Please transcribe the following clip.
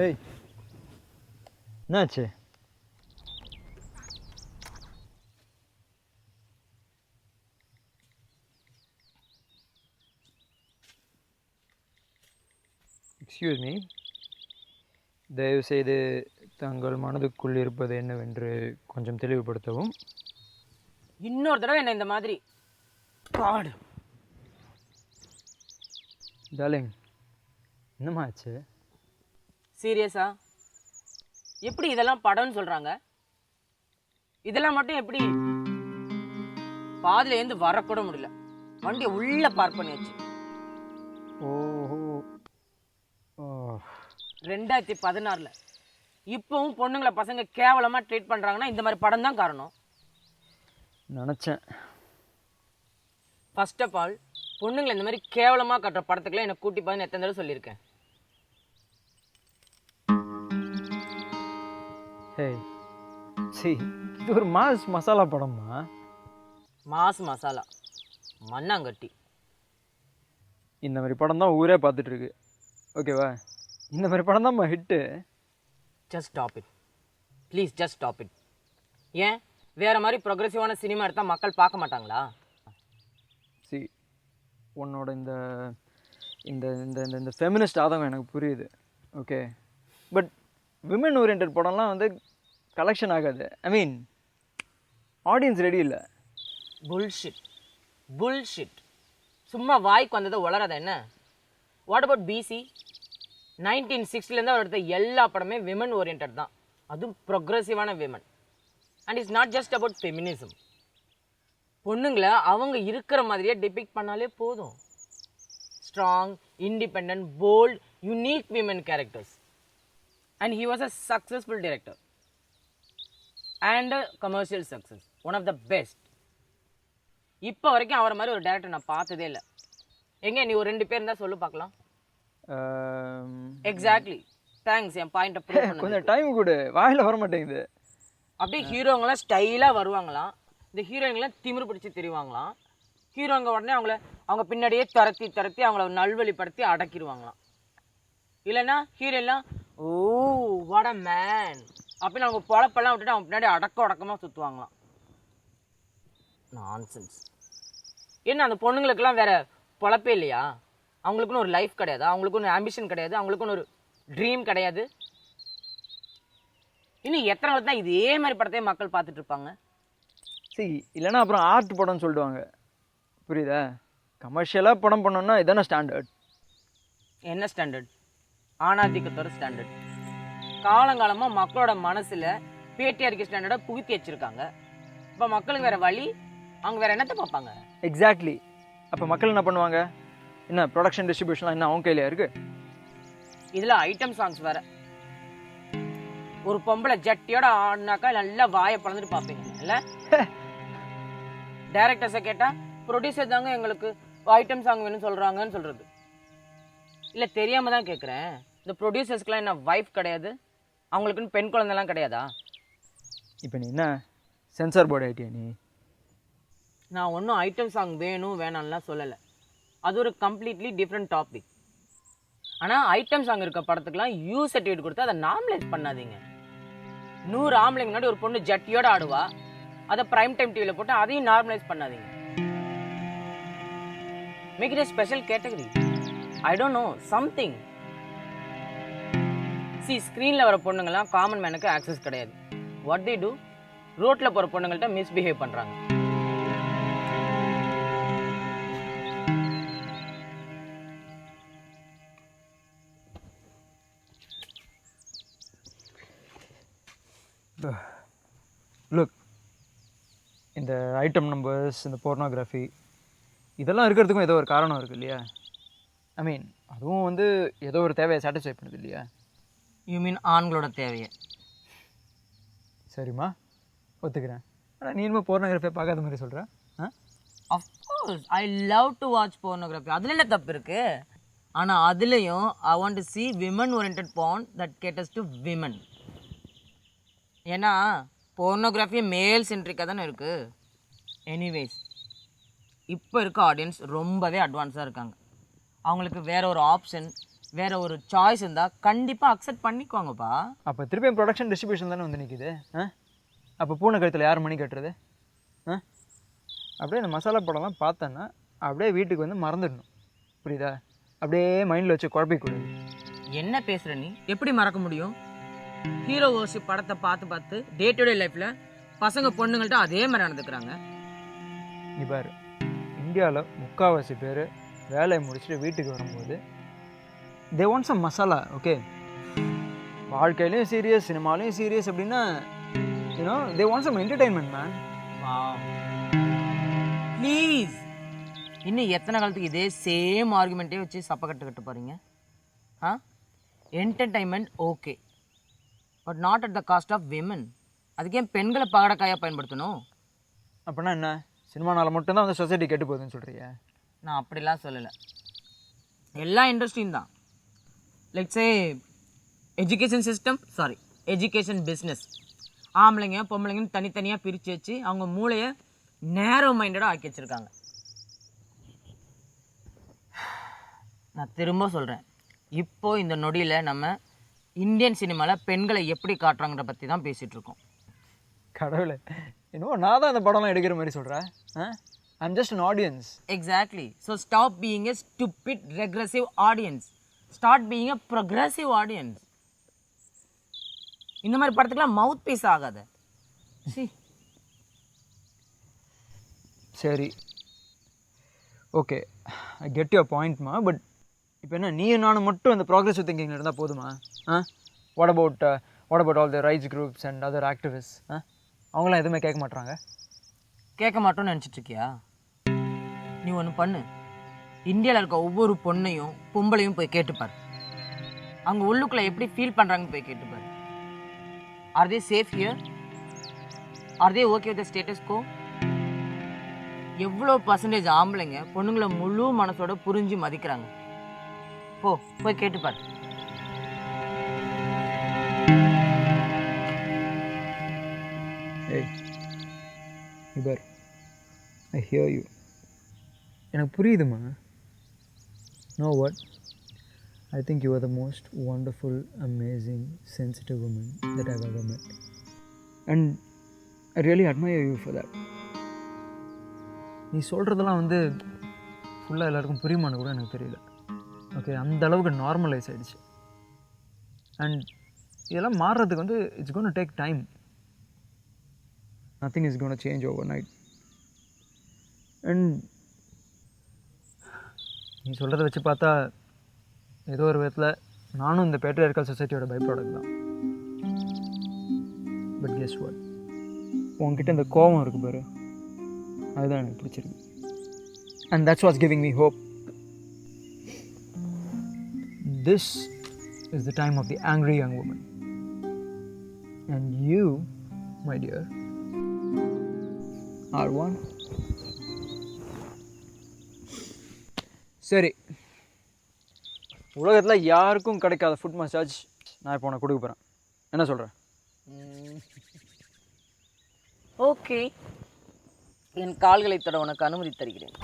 ஏய் என்னாச்சு? Excuse me, தயவுசெய்து தங்கள் மனதுக்குள் இருப்பது என்னவென்று கொஞ்சம் தெளிவுபடுத்தவும். இன்னொரு தடவை என்ன இந்த மாதிரி காடு டார்லிங், என்னம்மா ஆச்சு? சீரியஸா? எப்படி இதெல்லாம் படம்னு சொல்றாங்க? இதெல்லாம் மட்டும் எப்படி பாதியில இருந்து வரக்கூட முடியல, வண்டியை உள்ள பார்க் பண்ணியாச்சு. ஓஹோ, 2016ல் இப்பவும் பொண்ணுங்களை பசங்க கேவலமா ட்ரீட் பண்றாங்கன்னா இந்த மாதிரி படம் தான் காரணம். நினச்சேன். ஃபர்ஸ்ட் ஆஃப் ஆல், பொண்ணுங்களை இந்த மாதிரி கேவலமா கட்டுற படத்துக்குலாம் என்னை கூட்டி பாருன்னு எத்தனை தடவை சொல்லியிருக்கேன். ஹேய் சி, இது ஒரு மாஸ் மசாலா படம்மா. மாஸ் மசாலா மண்ணாங்கட்டி. இந்த மாதிரி படம் தான் ஊரே பார்த்துட்ருக்கு, ஓகேவா? இந்த மாதிரி படம் தான்மா hit. Just stop it please, just stop it. ஏன் வேற மாதிரி ப்ரொக்ரெசிவான சினிமா எடுத்தால் மக்கள் பார்க்க மாட்டாங்களா? சி, உன்னோட இந்த இந்த இந்த இந்த இந்த ஃபெமினிஸ்ட் ஆதங்கம் எனக்கு புரியுது, ஓகே. பட் விமன் ஓரியன்ட் படம்லாம் வந்து கலெக்ஷன் ஆகாது. ஐ மீன் ஆடியன்ஸ் ரெடி இல்லை. Bullshit bullshit. சும்மா வாய்க்கு வந்ததை உளராத என்ன? What about PC? 1960லேருந்து அவர் எடுத்த எல்லா படமே விமன் ஓரியன்ட் தான், அதுவும் ப்ரொக்ரெசிவான women. And it's not just about feminism. பொண்ணுங்களை அவங்க இருக்கிற மாதிரியே டிபிக்ட் பண்ணாலே போதும். Strong, independent, bold, unique women characters. And he was a successful director and commercial success, one of the best. இப்போ வரைக்கும் அவரை மாதிரி ஒரு டேரக்டர் நான் பார்த்ததே இல்லை. எங்க நீ ஒரு 2 பேர் இருந்தால் சொல்லு பார்க்கலாம். Exactly, thanks. என் பாயிண்ட் ப்ரூவ் பண்ண கொஞ்சம் டைம் கொடு, வாயில் வர மாட்டேங்குது. அப்படியே ஹீரோங்கெல்லாம் ஸ்டைலாக வருவாங்களாம், இந்த ஹீரோயின்லாம் திமிரு பிடிச்சி தெரிவாங்களாம். ஹீரோங்க உடனே அவங்க பின்னாடியே துரத்தி அவங்கள நல்வழிப்படுத்தி அடக்கிடுவாங்களாம். இல்லைன்னா ஹீரோயின்லாம் ஓ வாட் அ மேன் அப்படின்னு அவங்க பொழப்பெல்லாம் விட்டுட்டு அவங்க பின்னாடி அடக்கமாக சுற்றுவாங்களாம். நான்சென்ஸ். என்ன அந்த பொண்ணுங்களுக்கெல்லாம் வேற பொழப்பே இல்லையா? அவங்களுக்குன்னு ஒரு லைஃப் கிடையாது, அவங்களுக்குன்னு ஆம்பிஷன் கிடையாது, அவங்களுக்குன்னு ஒரு ட்ரீம் கிடையாது. இன்னும் எத்தனை நாள் தான் இதே மாதிரி படத்தையே மக்கள் பார்த்துட்டு இருப்பாங்க? சரி, இல்லைன்னா அப்புறம் ஆர்ட் படம்னு சொல்லிடுவாங்க, புரியுதா? கமர்ஷியலாக படம் பண்ணோன்னா இதான ஸ்டாண்டர்ட். என்ன ஸ்டாண்டர்ட்? ஆணாதிக்கத்தோட ஸ்டாண்டர்ட். காலங்காலமாக மக்களோட மனசில் பேட்டியாரிக்க ஸ்டாண்டர்டை புகுத்தி வச்சுருக்காங்க. இப்போ மக்களுக்கு வேறு வழி, அவங்க வேறு என்னத்தை பார்ப்பாங்க? எக்ஸாக்ட்லி. அப்போ மக்கள் என்ன பண்ணுவாங்க? என்ன ப்ரொடக்ஷன் டிஸ்ட்ரிபியூஷன்லாம் என்ன அவங்க கையிலையா இருக்குது? இதில் ஐட்டம் சாங்ஸ் வேறு. ஒரு பொம்பளை ஜட்டியோட ஆடினாக்கா நல்லா வாயை பழந்துட்டு பார்ப்பீங்க இல்லை? டைரக்டர்ஸை கேட்டால் ப்ரொடியூசர் தாங்க எங்களுக்கு ஐட்டம் சாங் வேணும்னு சொல்கிறாங்கன்னு சொல்கிறது. இல்லை தெரியாமல் தான் கேட்குறேன், இந்த ப்ரொடியூசர்ஸ்க்கெலாம் என்ன வைஃப் கிடையாது? அவங்களுக்குன்னு பெண் குழந்தைலாம் கிடையாதா? இப்போ நீ என்ன சென்சார் போர்டு ஆகிட்டியா நீ? நான் ஒன்றும் ஐட்டம் சாங் வேணும் வேணாம்லாம் சொல்லலை, அது ஒரு கம்ப்ளீட்லி டிஃப்ரெண்ட் டாபிக். ஆனால் ஐட்டம் சாங் இருக்க படத்துக்குலாம் யூ சர்டிஃபிகேட் கொடுத்து அதை நார்மலைஸ் பண்ணாதீங்க. 100 ஆம்பளைங்க முன்னாடி ஒரு பொண்ணு ஜட்டியோட ஆடுவா, அதை பிரைம் டைம் டிவியில் போட்டு அதையும் நார்மலைஸ் பண்ணாதீங்க. Make it a special category. I don't know, something. See, ஸ்க்ரீனில் வர பொண்ணுங்கள்லாம் காமன் மேனுக்கு ஆக்சஸ் கிடையாது. What the do? ரோட்டில் போகிற பொண்ணுங்கள்ட்ட மிஸ்பிஹேவ் பண்ணுறாங்க. லுக், இந்த ஐட்டம் நம்பர்ஸ், இந்த போர்னோகிராஃபி இதெல்லாம் இருக்கிறதுக்கும் ஏதோ ஒரு காரணம் இருக்குது இல்லையா? ஐ மீன் அதுவும் வந்து ஏதோ ஒரு தேவையை சாட்டிஸ்ஃபை பண்ணுது இல்லையா? யூ மீன் ஆண்களோட தேவையை? சரிம்மா, ஒத்துக்கிறேன். ஆனால் நீ இன்னும் போர்னோகிராஃபியை பார்க்காத மாதிரி சொல்கிறேன். Of course I love to watch pornography, அதில் என்ன தப்பு இருக்குது? ஆனால் அதுலேயும் I want to see women oriented porn that caters to women. ஏன்னா போர்னோகிராஃபி மேல் சென்ட்ரிக்காக தானே இருக்குது. எனிவேஸ், இப்போ இருக்க ஆடியன்ஸ் ரொம்பவே அட்வான்ஸாக இருக்காங்க. அவங்களுக்கு வேற ஒரு ஆப்ஷன், வேற ஒரு சாய்ஸ் இருந்தால் கண்டிப்பாக அக்செப்ட் பண்ணிக்குவாங்கப்பா. அப்போ திருப்பியும் ப்ரொடக்ஷன் டிஸ்ட்ரிபியூஷன் தானே வந்து நிற்கிது. அப்போ பூனை கழுத்தில் யார் மணி கட்டுறது? அப்படியே இந்த மசாலா படம்லாம் பார்த்தேன்னா அப்படியே வீட்டுக்கு வந்து மறந்துடணும், புரியுதா? அப்படியே மைண்டில் வச்சு குழப்பிக்கூடாது. என்ன பேசுகிற நீ? எப்படி மறக்க முடியும்? ஹீரோ வர்ஷிப் படத்தை பார்த்து பார்த்து டே டு டே லைஃப்பில் பசங்க பொண்ணுங்கள்ட்ட அதே மாதிரி நடந்துக்கிறாங்க. நீ பாரு, இந்தியாவில் முக்கால்வாசி பேர் வேலையை முடிச்சுட்டு வீட்டுக்கு வரும்போது they want some masala. Okay, வாழ்க்கையிலையும் சீரியஸ், சினிமாலையும் சீரியஸ் அப்படின்னா you know they want some entertainment man. Please, இன்னும் எத்தனை காலத்துக்கு இதே சேம் ஆர்குமெண்ட்டே வச்சு சப்ப கட்டு போகிறீங்க? Entertainment okay, but not at the cost of women. அதுக்கே பெண்களை பகடக்காயாக பயன்படுத்தணும்? அப்படின்னா என்ன, சினிமானால் மட்டும்தான் வந்து சொசைட்டி கெட்டு போகுதுன்னு சொல்கிறியா? நான் அப்படிலாம் சொல்லலை. எல்லா இண்டஸ்ட்ரியும் தான். Like say education system, sorry education business. ஆம்பளைங்க பொம்பளைங்கன்னு தனித்தனியாக பிரித்து வச்சு அவங்க மூளையை நேரோ மைண்டடாக ஆக்கி வச்சுருக்காங்க. நான் திரும்ப சொல்கிறேன், இப்போது இந்த நொடியில் நம்ம இந்தியன் சினிமாவில் பெண்களை எப்படி காட்டுறாங்கிற பற்றி தான் பேசிகிட்டு இருக்கோம். கடவுளே, இன்னும் நான் தான் இந்த படம்லாம் எடுக்கிற மாதிரி சொல்கிறேன். I'm just an audience. Exactly. So stop being a stupid, regressive audience. Start being a progressive audience. இந்த மாதிரி படத்துக்குலாம் மவுத் பீஸ் ஆகாத. சரி, ஓகே, ஐ கெட் யுவர் பாயிண்ட்மா. பட் இப்போ என்ன, நீயும் நானும் மட்டும் அந்த ப்ராக்ரெசிவ் திங்கிங் இருந்தால் போதுமா? What about all the rights groups and other activist? அவங்களாம் எதுவுமே கேட்க மாட்டாங்க. கேட்க மாட்டோம்னு நினச்சிட்டு இருக்கியா? நீ ஒன்று பண்ணு, இந்தியாவில் இருக்க ஒவ்வொரு பொண்ணையும் பொம்பளையும் போய் கேட்டுப்பார். அவங்க உள்ளுக்குள்ளே எப்படி ஃபீல் பண்ணுறாங்கன்னு போய் கேட்டுப்பார். Are they safe here? Are they okay with the status quo? எவ்வளோ பர்சன்டேஜ் ஆம்பளைங்க பொண்ணுங்களை முழு மனசோட புரிஞ்சு மதிக்கிறாங்க? போய் கேட்டுப்பார். இவர் ஐ ஹியர் யூ, எனக்கு புரியுதுமா. No what, I think you are the most wonderful, amazing, sensitive woman that I've ever met, and I really admire you for that. நீ சொல்கிறதெல்லாம் வந்து ஃபுல்லாக எல்லாருக்கும் புரியுமான்னு கூட எனக்கு தெரியல. ஓகே, அந்த அளவுக்கு நார்மலைஸ் ஆகிடுச்சு. அண்ட் இதெல்லாம் மாறுறதுக்கு வந்து it's gonna take time. Nothing is gonna change overnight. And நீ சொல்கிறத வச்சு பார்த்தா ஏதோ ஒரு விதத்தில் நானும் இந்த பேட்ரியார்கல் சொசைட்டியோட பை ப்ராடக்ட் தான். பட் கெஸ் வாட், உன்கிட்ட இந்த கோபம் இருக்குது பாரு, அதுதான் எனக்கு பிடிச்சிருக்கு. And that's what's giving me hope. This is the time of the angry young woman. And you, my dear, are one. சரி, உலகத்தில் யாருக்கும் கிடைக்காத ஃபுட் மசாஜ் நான் இப்போ உனக்கு கொடுக்க போகிறேன். என்ன சொல்கிறேன்? ஓகே, என் கால்களை தொட உனக்கு அனுமதி தருகிறேன்.